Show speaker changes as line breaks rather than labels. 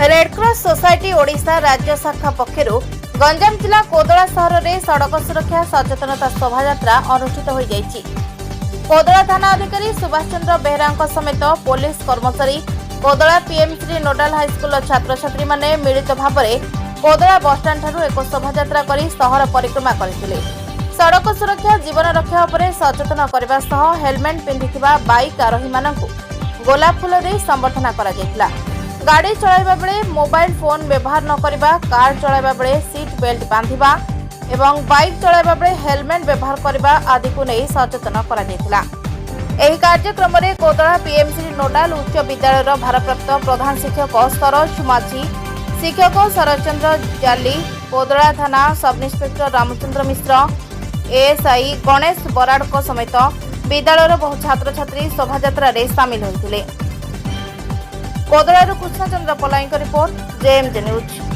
Red Cross society Odisha राज्य शाखा पक्षर गंजाम जिला कोदला सहर में सड़क सुरक्षा सचेतनता शोभायात्रा अनुष्ठित हो जाइछि। कोदला थाना अधिकारी सुभाष चंद्र बेहरा समेत पुलिस कर्मचारी कोदला पीएमसी नोडाल हाईस्कूल छात्र छात्री माने मिलित भाव में कोदला बसस्टाण्ड ठारू एक शोभायात्रा करी सहर परिक्रमा करथिले। सड़क सुरक्षा जीवन रक्षा उपरे सचेतन करबा सह हेलमेट पिंधिथिबा बाइक आरोही मानकु गोलाप फूल दे संबर्धना करा जायतिला। गाड़ी चलाइबा बेले मोबाइल फोन व्यवहार न करबा, कार चलाइबा बेले सीट बेल्ट बांधिबा एवं बाइक चलाइबा बेले हेलमेट व्यवहार करबा आदि को नहीं सचेतन करा जायतिला। एही कार्यक्रम में कोदला पीएमसी नोडाल उच्च विद्यालय भारप्राप्त प्रधान शिक्षक सरोज माझी, शिक्षक शरचंद्र जाली, कोदला थाना सब इन्स्पेक्टर रामचंद्र मिश्र, एएसआई गणेश बराड़ समेत विद्यालय बहु छात्र छात्री शोभायात्रा सामिल होते। कोदलारू कृष्णचंद्र पलाईଙ୍କ रिपोर्ट जेएमजे न्यूज।